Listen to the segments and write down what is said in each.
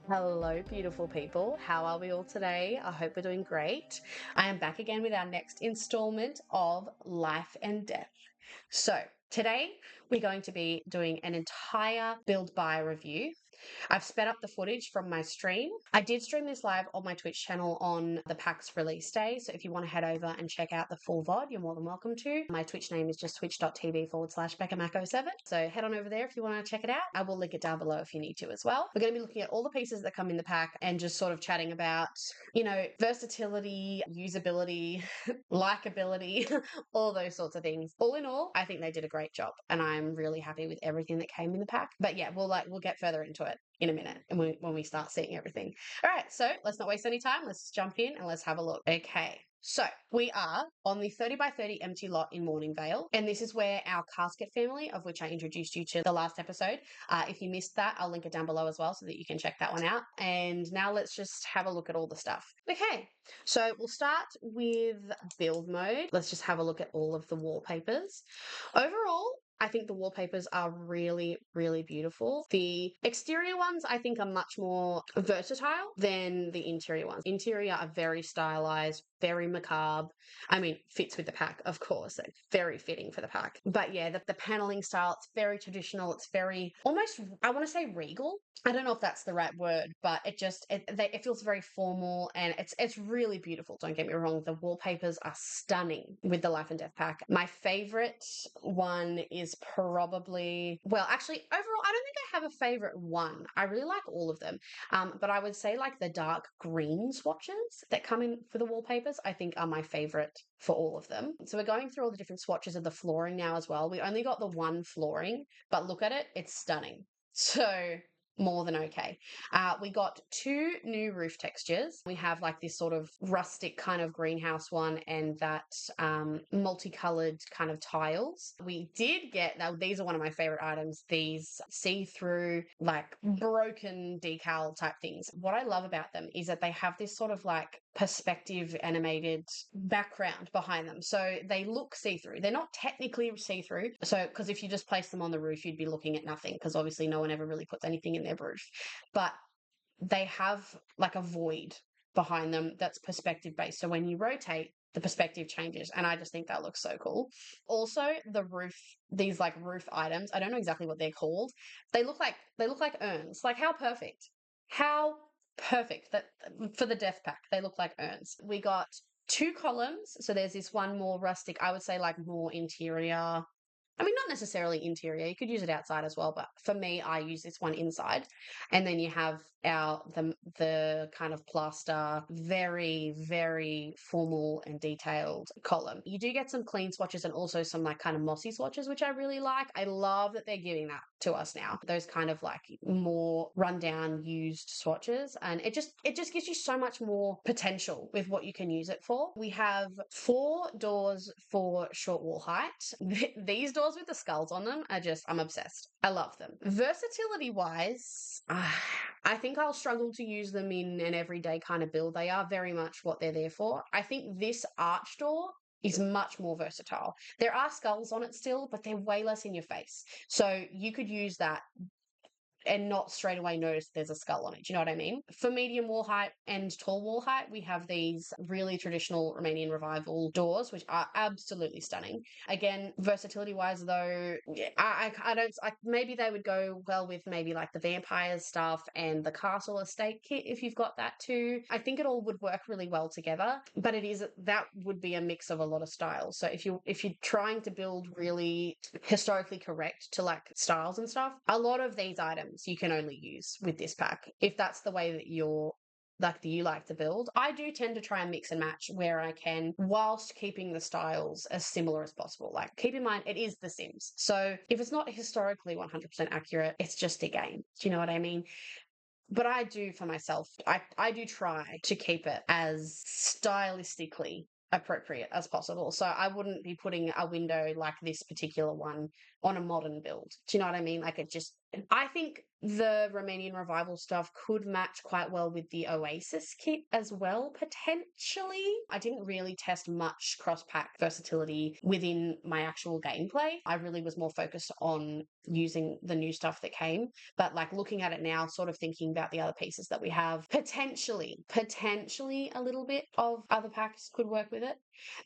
Hello, beautiful people. How are we all today? I hope we're doing great. I am back again with our next installment of Life and Death. So, today we're going to be doing an entire build buy review. I've sped up the footage from my stream. I did stream this live on my Twitch channel on the pack's release day. So if you want to head over and check out the full VOD, you're more than welcome to. My Twitch name is just twitch.tv/BeccaMac07. So head on over there if you want to check it out. I will link it down below if you need to as well. We're going to be looking at all the pieces that come in the pack and just sort of chatting about, versatility, usability, likability, all those sorts of things. All in all, I think they did a great job and I'm really happy with everything that came in the pack. But yeah, we'll get further into it in a minute and when we start seeing everything. All right, so let's not waste any time. Let's jump in and let's have a look. Okay. So we are on the 30 by 30 empty lot in Morningvale, and this is where our casket family, of which I introduced you to the last episode. If you missed that, I'll link it down below as well so that you can check that one out. And now let's just have a look at all the stuff. Okay, so we'll start with build mode. Let's just have a look at all of the wallpapers. Overall, I think the wallpapers are really, really beautiful. The exterior ones, I think, are much more versatile than the interior ones. Interior are very stylized, very macabre. I mean, fits with the pack, of course. It's very fitting for the pack. But yeah, the paneling style, it's very traditional. It's very, almost, I want to say regal. I don't know if that's the right word, but it feels very formal and it's really beautiful. Don't get me wrong. The wallpapers are stunning with the Life and Death pack. My favorite one is probably, well, actually, overall, I don't think I have a favorite one. I really like all of them. But I would say like the dark green swatches that come in for the wallpapers, I think are my favorite for all of them. So we're going through all the different swatches of the flooring now as well. We only got the one flooring, but look at it. It's stunning. So more than okay. We got two new roof textures. We have like this sort of rustic kind of greenhouse one and that multicolored kind of tiles. We did get, now these are one of my favorite items, these see-through like broken decal type things. What I love about them is that they have this sort of like perspective animated background behind them. So they look see-through. They're not technically see-through. So, because if you just place them on the roof, you'd be looking at nothing because obviously no one ever really puts anything in their roof. But they have like a void behind them that's perspective based. So when you rotate, the perspective changes. And I just think that looks so cool. Also, the roof, these like roof items, I don't know exactly what they're called. They look like urns. Like how perfect. How perfect that for the death pack. They look like urns. We got two columns. So there's this one more rustic, I would say like more interior. I mean, not necessarily interior. You could use it outside as well, but for me, I use this one inside. And then you have the kind of plaster, very, very formal and detailed column. You do get some clean swatches and also some like kind of mossy swatches, which I really like. I love that they're giving that to us now. Those kind of like more rundown used swatches. And it just gives you so much more potential with what you can use it for. We have 4 doors for short wall height. These doors with the skulls on them are just, I'm obsessed. I love them. Versatility wise, I think I'll struggle to use them in an everyday kind of build. They are very much what they're there for. I think this arch door is much more versatile. There are skulls on it still, but they're way less in your face. So you could use that and not straight away notice there's a skull on it. Do you know what I mean? For medium wall height and tall wall height, we have these really traditional Romanian revival doors, which are absolutely stunning. Again, versatility wise, though, I don't, maybe they would go well with maybe like the vampires stuff and the castle estate kit if you've got that too. I think it all would work really well together, but that would be a mix of a lot of styles. So if you're trying to build really historically correct to like styles and stuff, a lot of these items you can only use with this pack if that's the way that you like to build. I do tend to try and mix and match where I can whilst keeping the styles as similar as possible. Like keep in mind it is The Sims, so if it's not historically 100% accurate, it's just a game. Do you know what I mean? But I do for myself, I do try to keep it as stylistically appropriate as possible. So I wouldn't be putting a window like this particular one on a modern build. Do you know what I mean? Like I think the Romanian Revival stuff could match quite well with the Oasis kit as well, potentially. I didn't really test much cross-pack versatility within my actual gameplay. I really was more focused on using the new stuff that came. But like looking at it now, sort of thinking about the other pieces that we have, potentially a little bit of other packs could work with it.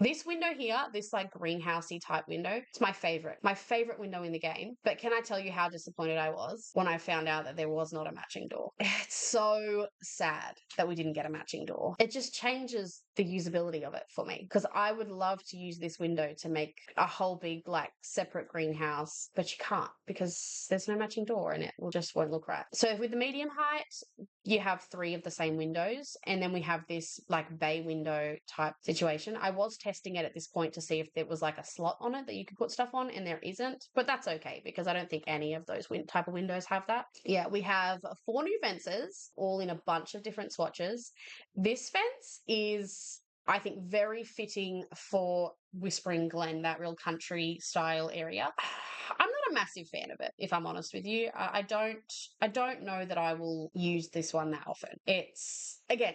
This window here, this like greenhousey type window, it's my favorite window in the game. But can I tell you how disappointed I was when I found out that there was not a matching door? It's so sad that we didn't get a matching door. It just changes the usability of it for me because I would love to use this window to make a whole big like separate greenhouse, but you can't because there's no matching door and it will just won't look right. So with the medium height, you have three of the same windows, and then we have this like bay window type situation. I was testing it at this point to see if there was like a slot on it that you could put stuff on, and there isn't, but that's okay because I don't think any of those type of windows have that. Yeah, we have four new fences, all in a bunch of different swatches. This fence is, I think, very fitting for Whispering Glen, that real country style area. I'm not a massive fan of it, if I'm honest with you. I don't know that I will use this one that often. It's again,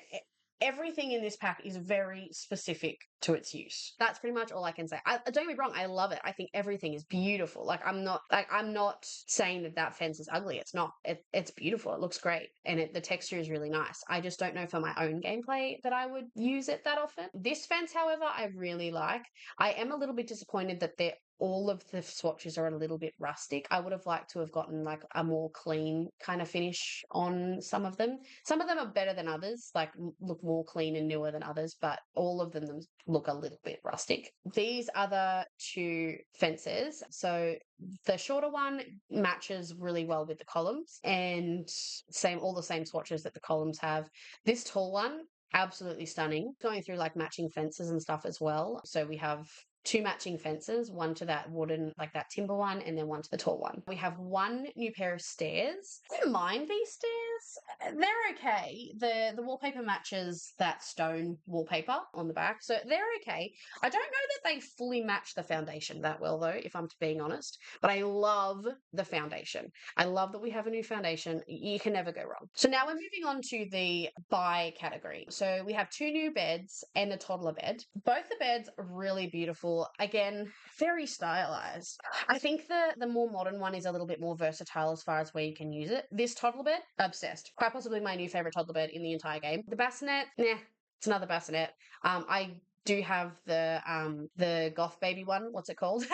everything in this pack is very specific to its use. That's pretty much all I can say. Don't get me wrong, I love it. I think everything is beautiful. I'm not saying that fence is ugly. It's not. It's beautiful. It looks great, and the texture is really nice. I just don't know for my own gameplay that I would use it that often. This fence, however, I really like. I am a little bit disappointed that all of the swatches are a little bit rustic. I would have liked to have gotten like a more clean kind of finish on some of them. Some of them are better than others, like look more clean and newer than others, but all of them look a little bit rustic. These other two fences, so the shorter one matches really well with the columns and all the same swatches that the columns have. This tall one, absolutely stunning. Going through like matching fences and stuff as well. So we have two matching fences, one to that wooden, like that timber one, and then one to the tall one. We have one new pair of stairs. I don't mind these stairs. They're okay. The wallpaper matches that stone wallpaper on the back, so they're okay. I don't know that they fully match the foundation that well, though, if I'm being honest, but I love the foundation. I love that we have a new foundation. You can never go wrong. So now we're moving on to the buy category. So we have two new beds and a toddler bed. Both the beds are really beautiful. Again, very stylized. I think the more modern one is a little bit more versatile as far as where you can use it. This toddler bed, obsessed. Quite possibly my new favorite toddler bed in the entire game. The bassinet, it's another bassinet. I do have the goth baby one. What's it called?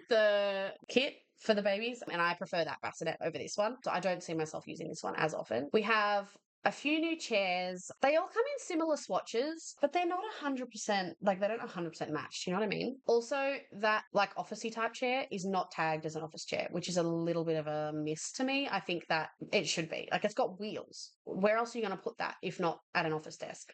The kit for the babies, and I prefer that bassinet over this one. So I don't see myself using this one as often. We have a few new chairs. They all come in similar swatches, but they're not 100%, like they don't 100% match. You know what I mean? Also, that like officey type chair is not tagged as an office chair, which is a little bit of a miss to me. I think that it should be. Like it's got wheels. Where else are you going to put that if not at an office desk?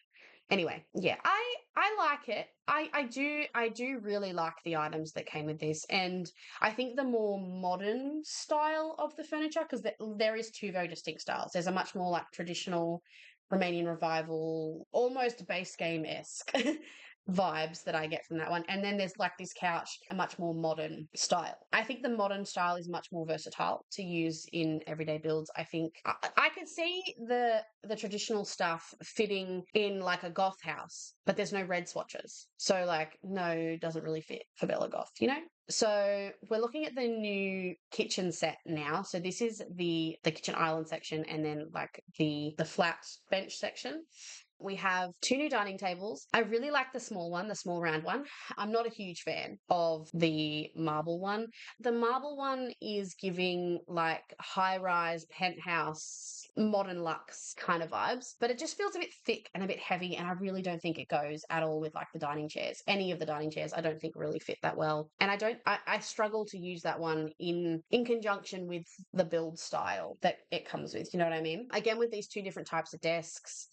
Anyway, yeah, I like it. I do really like the items that came with this, and I think the more modern style of the furniture, because there is two very distinct styles. There's a much more like traditional Romanian revival, almost base game-esque vibes that I get from that one. And then there's like this couch, a much more modern style. I think the modern style is much more versatile to use in everyday builds. I think I could see the traditional stuff fitting in like a goth house, but there's no red swatches. So like, no, doesn't really fit for Bella Goth, you know? So we're looking at the new kitchen set now. So this is the kitchen island section and then like the flat bench section. We have two new dining tables. I really like the small one, the small round one. I'm not a huge fan of the marble one. The marble one is giving like high-rise penthouse, modern luxe kind of vibes, but it just feels a bit thick and a bit heavy, and I really don't think it goes at all with like the dining chairs. Any of the dining chairs I don't think really fit that well. And I struggle to use that one in conjunction with the build style that it comes with. You know what I mean? Again, with these two different types of desks,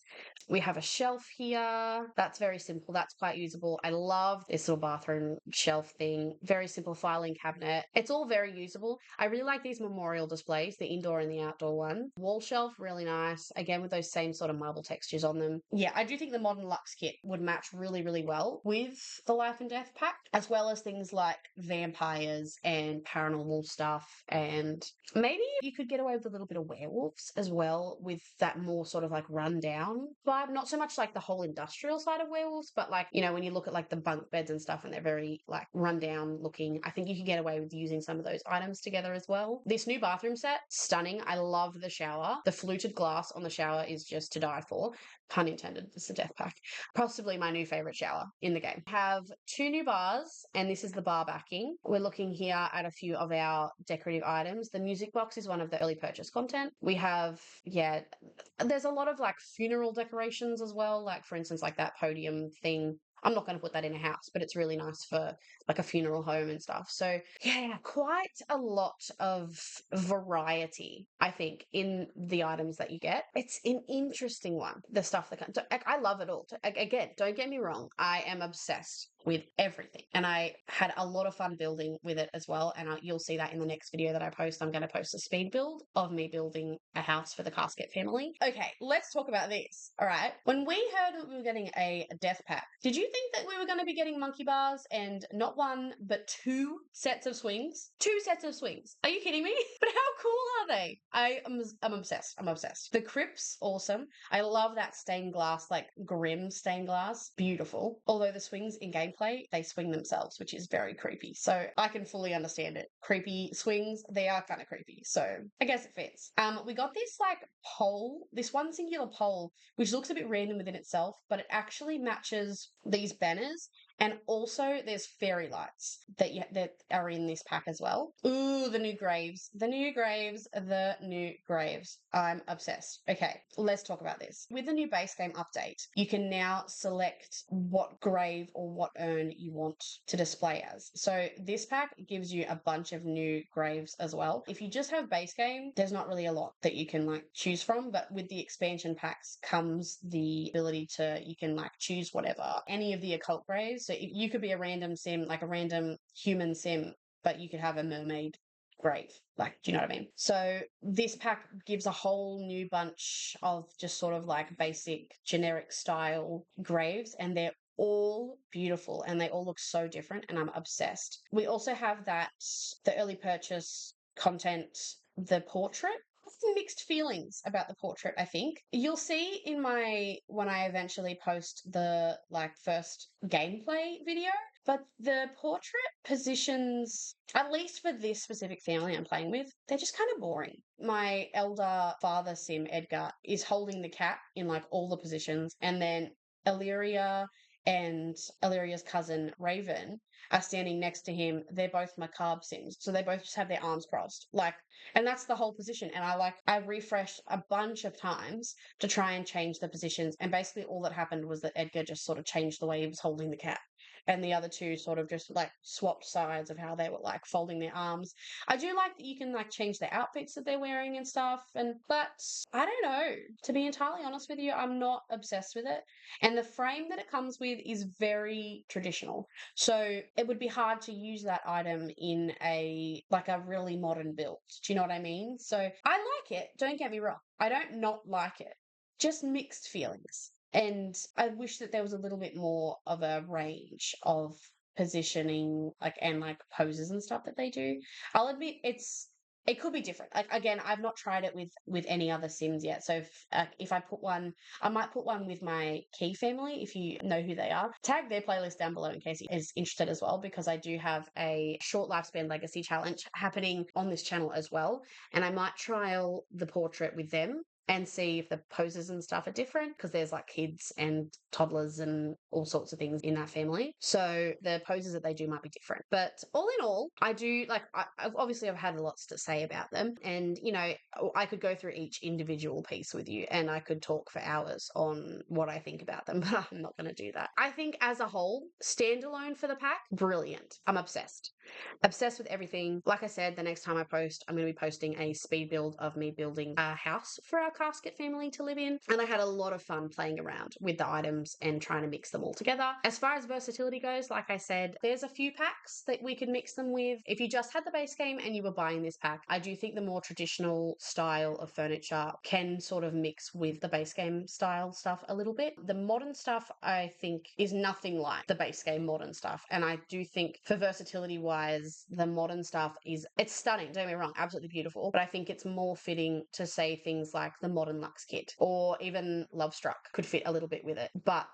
we have have a shelf here. That's very simple. That's quite usable. I love this little bathroom shelf thing. Very simple filing cabinet. It's all very usable. I really like these memorial displays, the indoor and the outdoor one. Wall shelf, really nice. Again, with those same sort of marble textures on them. Yeah, I do think the Modern Luxe kit would match really, really well with the Life and Death pack, as well as things like vampires and paranormal stuff. And maybe you could get away with a little bit of werewolves as well, with that more sort of like rundown vibe. Not so much like the whole industrial side of werewolves, but like, you know, when you look at like the bunk beds and stuff and they're very like rundown looking, I think you could get away with using some of those items together as well. This new bathroom set, stunning. I love the shower. The fluted glass on the shower is just to die for. Pun intended, it's a death pack. Possibly my new favorite shower in the game. Have two new bars, and this is the bar backing. We're looking here at a few of our decorative items. The music box is one of the early purchase content. We have, yeah, there's a lot of like funeral decorations as well. Like, for instance, like that podium thing. I'm not going to put that in a house, but it's really nice for like a funeral home and stuff. So yeah, quite a lot of variety, I think, in the items that you get. It's an interesting one. The stuff that I love it all. Again, don't get me wrong. I am obsessed with everything, and I had a lot of fun building with it as well. And you'll see that in the next video that I post. I'm going to post a speed build of me building a house for the Casket family. Okay, let's talk about this. All right. When we heard that we were getting a death pack, did you think that we were going to be getting monkey bars and not one, but two sets of swings? Two sets of swings. Are you kidding me? But how cool are they? I'm obsessed. I'm obsessed. The crypt's awesome. I love that stained glass, like grim stained glass. Beautiful. Although the swings in gameplay, they swing themselves, which is very creepy. So I can fully understand it. Creepy swings, they are kind of creepy. So I guess it fits. We got this like pole, this one singular pole, which looks a bit random within itself, but it actually matches these banners. And also there's fairy lights that are in this pack as well. Ooh, the new graves. The new graves. The new graves. I'm obsessed. Okay, let's talk about this. With the new base game update, you can now select what grave or what urn you want to display as. So this pack gives you a bunch of new graves as well. If you just have base game, there's not really a lot that you can like choose from, but with the expansion packs comes the ability to, you can like choose whatever, any of the occult graves. So you could be a random sim, like a random human sim, but you could have a mermaid grave. Like, do you know what I mean? So this pack gives a whole new bunch of just sort of like basic generic style graves, and they're all beautiful and they all look so different, and I'm obsessed. We also have the early purchase content, the portrait. Mixed feelings about the portrait. I think you'll see in when I eventually post the like first gameplay video, but the portrait positions, at least for this specific family I'm playing with, they're just kind of boring. My elder father sim Edgar is holding the cat in like all the positions, and then Illyria and Illyria's cousin Raven are standing next to him. They're both macabre sims, so they both just have their arms crossed, like, and that's the whole position. And I refreshed a bunch of times to try and change the positions, and basically all that happened was that Edgar just sort of changed the way he was holding the cat, and the other two sort of just like swapped sides of how they were like folding their arms. I do like that you can like change the outfits that they're wearing and stuff, but I don't know. To be entirely honest with you, I'm not obsessed with it. And the frame that it comes with is very traditional. So it would be hard to use that item in a really modern build. Do you know what I mean? So I like it. Don't get me wrong. I don't not like it. Just mixed feelings. And I wish that there was a little bit more of a range of positioning, and poses and stuff that they do. I'll admit it could be different. Like, again, I've not tried it with any other Sims yet. So if I put one, I might put one with my Key family. If you know who they are, tag their playlist down below in case you is interested as well, because I do have a short lifespan legacy challenge happening on this channel as well, and I might trial the portrait with them and see if the poses and stuff are different, because there's like kids and toddlers and all sorts of things in that family. So the poses that they do might be different. But all in all, I do I've had lots to say about them. And, you know, I could go through each individual piece with you and I could talk for hours on what I think about them, but I'm not going to do that. I think as a whole, standalone for the pack, brilliant. I'm obsessed. Obsessed with everything. Like I said, the next time I post, I'm going to be posting a speed build of me building a house for our casket family to live in. And I had a lot of fun playing around with the items and trying to mix them all together. As far as versatility goes, like I said, there's a few packs that we could mix them with. If you just had the base game and you were buying this pack, I do think the more traditional style of furniture can sort of mix with the base game style stuff a little bit. The modern stuff, I think, is nothing like the base game modern stuff. And I do think for versatility wise, the modern stuff it's stunning, don't get me wrong, absolutely beautiful. But I think it's more fitting to say things like the modern Lux kit or even Love Struck could fit a little bit with it. But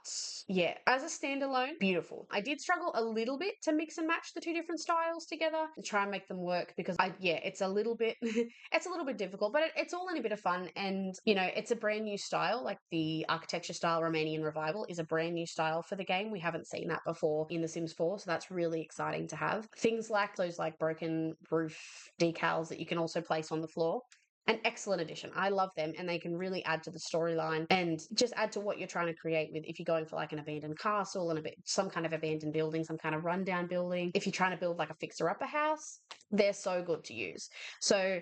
yeah, as a standalone, beautiful. I did struggle a little bit to mix and match the two different styles together and try and make them work because it's a little bit it's a little bit difficult, but it's all in a bit of fun. And it's a brand new style. Like the architecture style Romanian Revival is a brand new style for the game. We haven't seen that before in The Sims 4, so that's really exciting to have. Things like those like broken roof decals that you can also place on the floor. An excellent addition. I love them, and they can really add to the storyline and just add to what you're trying to create with. If you're going for like an abandoned castle and some kind of abandoned building, some kind of rundown building, if you're trying to build like a fixer-upper house, they're so good to use. So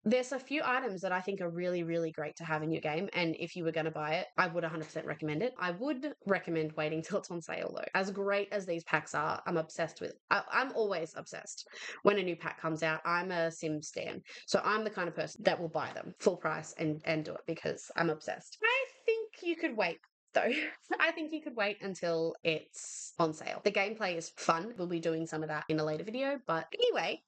there's a few items that I think are really, really great to have in your game. And if you were going to buy it, I would 100% recommend it. I would recommend waiting till it's on sale though. As great as these packs are, I'm obsessed with. I'm always obsessed when a new pack comes out. I'm a Sim stan. So I'm the kind of person that will buy them full price and do it because I'm obsessed. I think you could wait though. I think you could wait until it's on sale. The gameplay is fun. We'll be doing some of that in a later video. But anyway,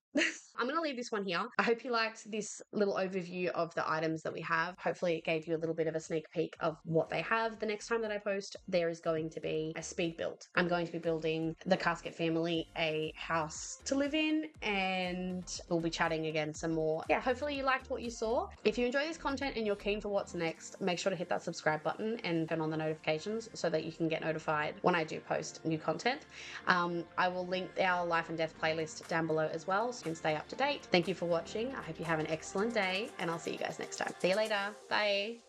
I'm going to leave this one here. I hope you liked this little overview of the items that we have. Hopefully it gave you a little bit of a sneak peek of what they have. The next time that I post, there is going to be a speed build. I'm going to be building the Casket family a house to live in, and we'll be chatting again some more. Yeah, hopefully you liked what you saw. If you enjoy this content and you're keen for what's next, make sure to hit that subscribe button and turn on the notifications so that you can get notified when I do post new content. I will link our Life and Death playlist down below as well, so you can stay up to date. Thank you for watching. I hope you have an excellent day, and I'll see you guys next time. See you later. Bye.